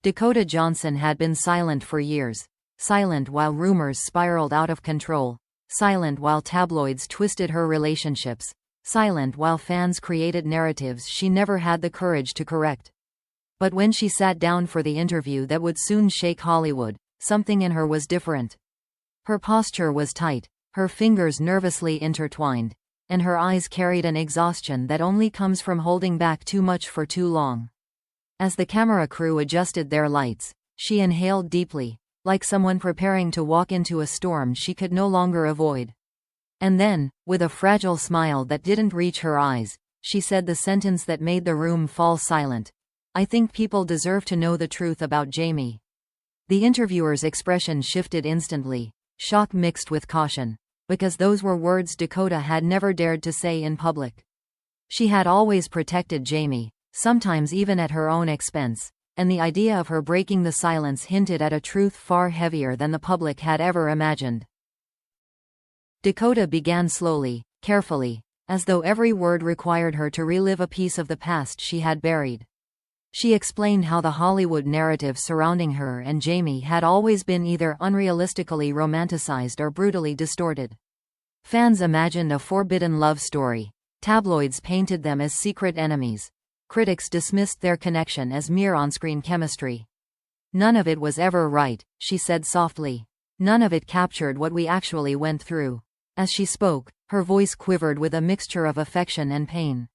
Dakota Johnson had been silent for years. Silent while rumors spiraled out of control. Silent while tabloids twisted her relationships. Silent while fans created narratives she never had the courage to correct. But when she sat down for the interview that would soon shake Hollywood, something in her was different. Her posture was tight, her fingers nervously intertwined, and her eyes carried an exhaustion that only comes from holding back too much for too long. As the camera crew adjusted their lights, she inhaled deeply, like someone preparing to walk into a storm she could no longer avoid. And then, with a fragile smile that didn't reach her eyes, she said the sentence that made the room fall silent. "I think people deserve to know the truth about Jamie." The interviewer's expression shifted instantly, shock mixed with caution, because those were words Dakota had never dared to say in public. She had always protected Jamie, sometimes even at her own expense, and the idea of her breaking the silence hinted at a truth far heavier than the public had ever imagined. Dakota began slowly, carefully, as though every word required her to relive a piece of the past she had buried. She explained how the Hollywood narrative surrounding her and Jamie had always been either unrealistically romanticized or brutally distorted. Fans imagined a forbidden love story. Tabloids painted them as secret enemies. Critics dismissed their connection as mere on-screen chemistry. "None of it was ever right," she said softly. "None of it captured what we actually went through." As she spoke, her voice quivered with a mixture of affection and pain.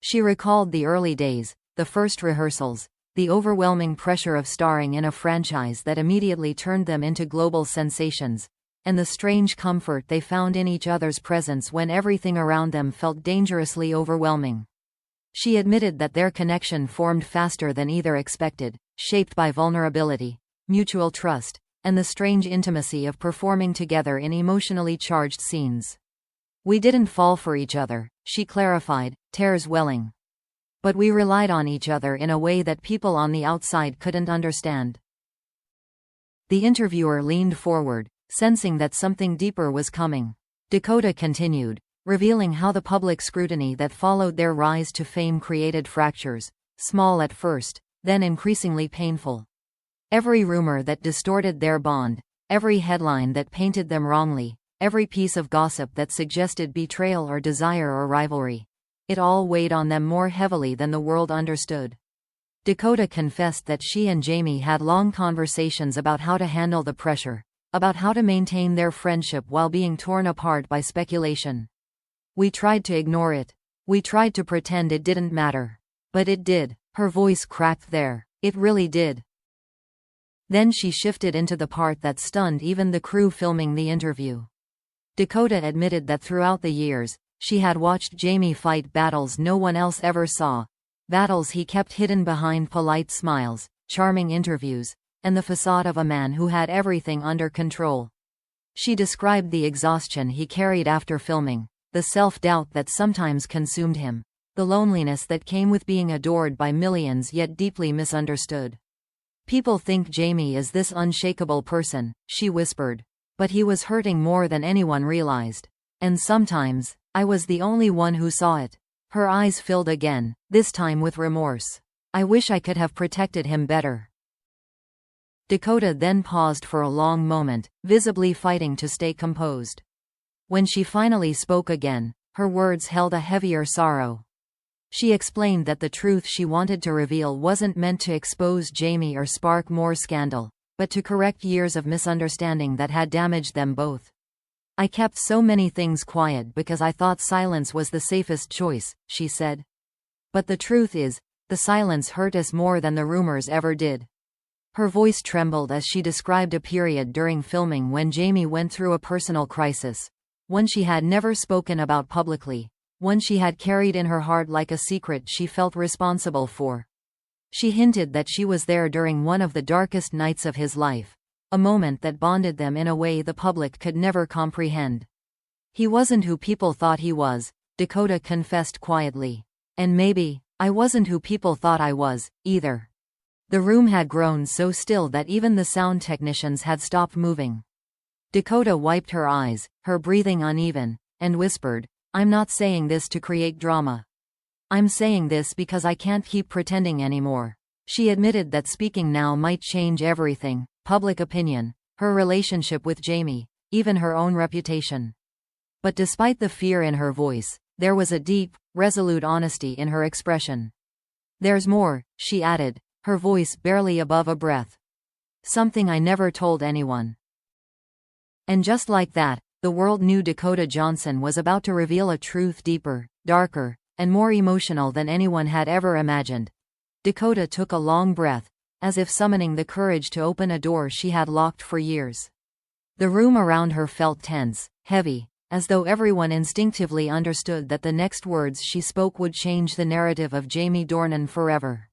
She recalled the early days, the first rehearsals, the overwhelming pressure of starring in a franchise that immediately turned them into global sensations, and the strange comfort they found in each other's presence when everything around them felt dangerously overwhelming. She admitted that their connection formed faster than either expected, shaped by vulnerability, mutual trust, and the strange intimacy of performing together in emotionally charged scenes. "We didn't fall for each other," she clarified, tears welling. "But we relied on each other in a way that people on the outside couldn't understand." The interviewer leaned forward, sensing that something deeper was coming. Dakota continued, revealing how the public scrutiny that followed their rise to fame created fractures, small at first, then increasingly painful. Every rumor that distorted their bond, every headline that painted them wrongly, every piece of gossip that suggested betrayal or desire or rivalry. It all weighed on them more heavily than the world understood. Dakota confessed that she and Jamie had long conversations about how to handle the pressure, about how to maintain their friendship while being torn apart by speculation. "We tried to ignore it. We tried to pretend it didn't matter. But it did." Her voice cracked there. "It really did." Then she shifted into the part that stunned even the crew filming the interview. Dakota admitted that throughout the years, she had watched Jamie fight battles no one else ever saw, battles he kept hidden behind polite smiles, charming interviews, and the facade of a man who had everything under control. She described the exhaustion he carried after filming, the self-doubt that sometimes consumed him, the loneliness that came with being adored by millions yet deeply misunderstood. "People think Jamie is this unshakable person," she whispered. "But he was hurting more than anyone realized. And sometimes, I was the only one who saw it." Her eyes filled again, this time with remorse. "I wish I could have protected him better." Dakota then paused for a long moment, visibly fighting to stay composed. When she finally spoke again, her words held a heavier sorrow. She explained that the truth she wanted to reveal wasn't meant to expose Jamie or spark more scandal, but to correct years of misunderstanding that had damaged them both. "I kept so many things quiet because I thought silence was the safest choice," she said. "But the truth is, the silence hurt us more than the rumors ever did." Her voice trembled as she described a period during filming when Jamie went through a personal crisis, one she had never spoken about publicly, one she had carried in her heart like a secret she felt responsible for. She hinted that she was there during one of the darkest nights of his life, a moment that bonded them in a way the public could never comprehend. "He wasn't who people thought he was," Dakota confessed quietly. "And maybe, I wasn't who people thought I was, either." The room had grown so still that even the sound technicians had stopped moving. Dakota wiped her eyes, her breathing uneven, and whispered, "I'm not saying this to create drama. I'm saying this because I can't keep pretending anymore. She admitted that speaking now might change everything: public opinion, her relationship with Jamie, even her own reputation. But despite the fear in her voice, there was a deep, resolute honesty in her expression. "There's more," she added, her voice barely above a breath. "Something I never told anyone." And just like that, the world knew Dakota Johnson was about to reveal a truth deeper, darker, and more emotional than anyone had ever imagined. Dakota took a long breath, as if summoning the courage to open a door she had locked for years. The room around her felt tense, heavy, as though everyone instinctively understood that the next words she spoke would change the narrative of Jamie Dornan forever.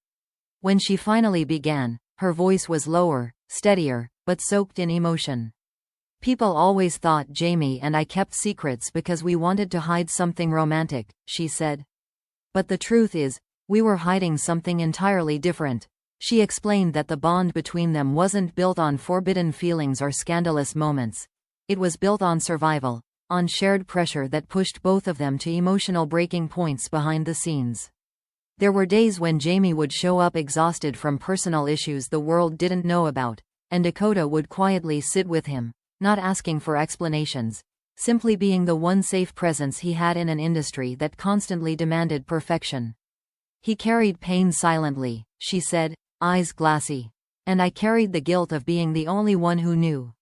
When she finally began, her voice was lower, steadier, but soaked in emotion. "People always thought Jamie and I kept secrets because we wanted to hide something romantic," she said. "But the truth is, we were hiding something entirely different." She explained that the bond between them wasn't built on forbidden feelings or scandalous moments. It was built on survival, on shared pressure that pushed both of them to emotional breaking points behind the scenes. There were days when Jamie would show up exhausted from personal issues the world didn't know about, and Dakota would quietly sit with him, not asking for explanations, simply being the one safe presence he had in an industry that constantly demanded perfection. "He carried pain silently," she said, eyes glassy. "And I carried the guilt of being the only one who knew."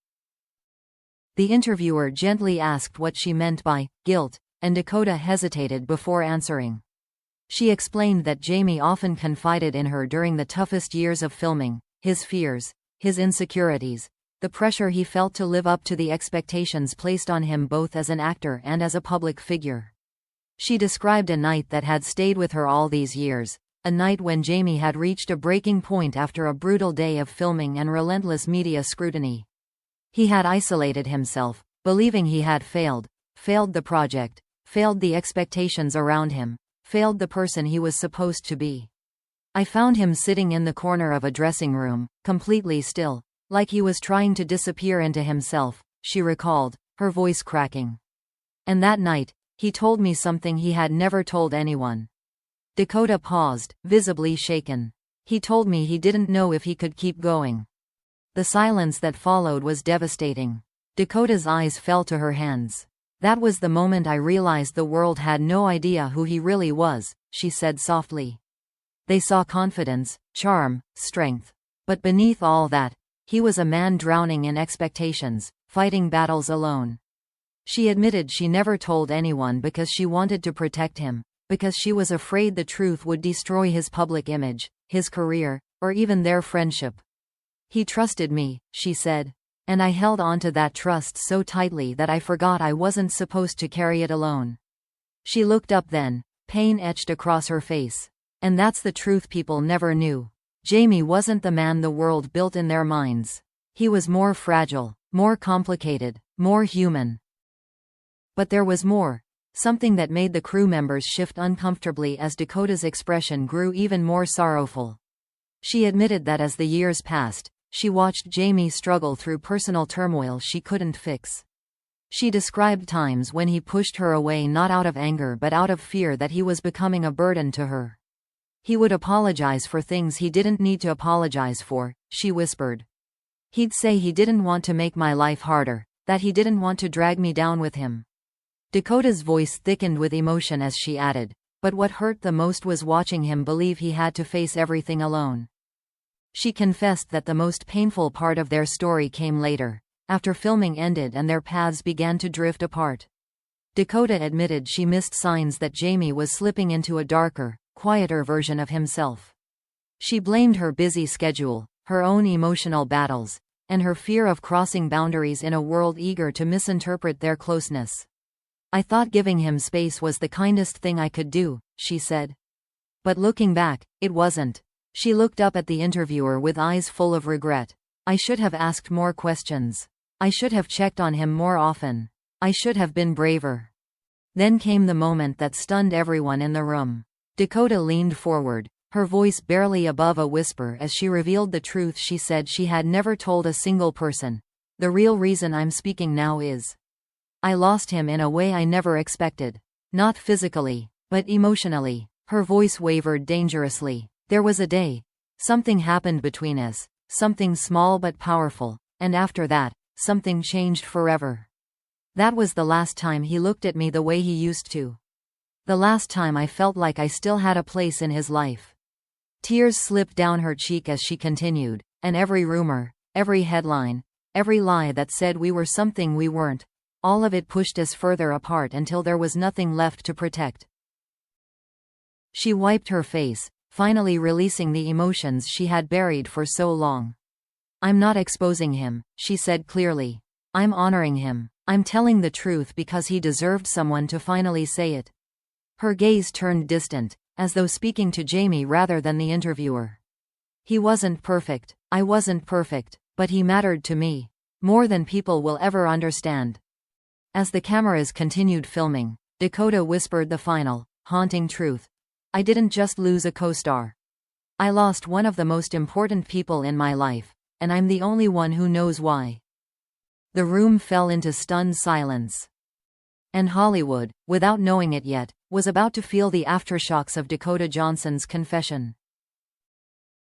The interviewer gently asked what she meant by guilt, and Dakota hesitated before answering. She explained that Jamie often confided in her during the toughest years of filming: his fears, his insecurities, the pressure he felt to live up to the expectations placed on him both as an actor and as a public figure. She described a night that had stayed with her all these years, a night when Jamie had reached a breaking point after a brutal day of filming and relentless media scrutiny. He had isolated himself, believing he had failed the project, failed the expectations around him, failed the person he was supposed to be. "I found him sitting in the corner of a dressing room, completely still, like he was trying to disappear into himself," she recalled, her voice cracking. "And that night, he told me something he had never told anyone." Dakota paused, visibly shaken. "He told me he didn't know if he could keep going." The silence that followed was devastating. Dakota's eyes fell to her hands. "That was the moment I realized the world had no idea who he really was," she said softly. "They saw confidence, charm, strength. But beneath all that, he was a man drowning in expectations, fighting battles alone." She admitted she never told anyone because she wanted to protect him, because she was afraid the truth would destroy his public image, his career, or even their friendship. "He trusted me," she said. "And I held on to that trust so tightly that I forgot I wasn't supposed to carry it alone." She looked up then, pain etched across her face. "And that's the truth people never knew. Jamie wasn't the man the world built in their minds. He was more fragile, more complicated, more human." But there was more. Something that made the crew members shift uncomfortably as Dakota's expression grew even more sorrowful. She admitted that as the years passed, she watched Jamie struggle through personal turmoil she couldn't fix. She described times when he pushed her away not out of anger but out of fear that he was becoming a burden to her. "He would apologize for things he didn't need to apologize for," she whispered. "He'd say he didn't want to make my life harder, that he didn't want to drag me down with him." Dakota's voice thickened with emotion as she added, "But what hurt the most was watching him believe he had to face everything alone." She confessed that the most painful part of their story came later, after filming ended and their paths began to drift apart. Dakota admitted she missed signs that Jamie was slipping into a darker, quieter version of himself. She blamed her busy schedule, her own emotional battles, and her fear of crossing boundaries in a world eager to misinterpret their closeness. "I thought giving him space was the kindest thing I could do," she said. "But looking back, it wasn't." She looked up at the interviewer with eyes full of regret. "I should have asked more questions. I should have checked on him more often. I should have been braver." Then came the moment that stunned everyone in the room. Dakota leaned forward, her voice barely above a whisper as she revealed the truth she said she had never told a single person. "The real reason I'm speaking now is I lost him in a way I never expected. Not physically, but emotionally." Her voice wavered dangerously. "There was a day, Something happened between us, something small but powerful, and after that, something changed forever. That was the last time he looked at me the way he used to. The last time I felt like I still had a place in his life. Tears slipped down her cheek as she continued, and every rumor, every headline, every lie that said we were something we weren't, all of it pushed us further apart until there was nothing left to protect. She wiped her face, finally releasing the emotions she had buried for so long. I'm not exposing him, she said clearly. I'm honoring him. I'm telling the truth because he deserved someone to finally say it. Her gaze turned distant, as though speaking to Jamie rather than the interviewer. He wasn't perfect, I wasn't perfect, but he mattered to me. More than people will ever understand. As the cameras continued filming, Dakota whispered the final, haunting truth. I didn't just lose a co-star. I lost one of the most important people in my life, and I'm the only one who knows why. The room fell into stunned silence. And Hollywood, without knowing it yet, was about to feel the aftershocks of Dakota Johnson's confession.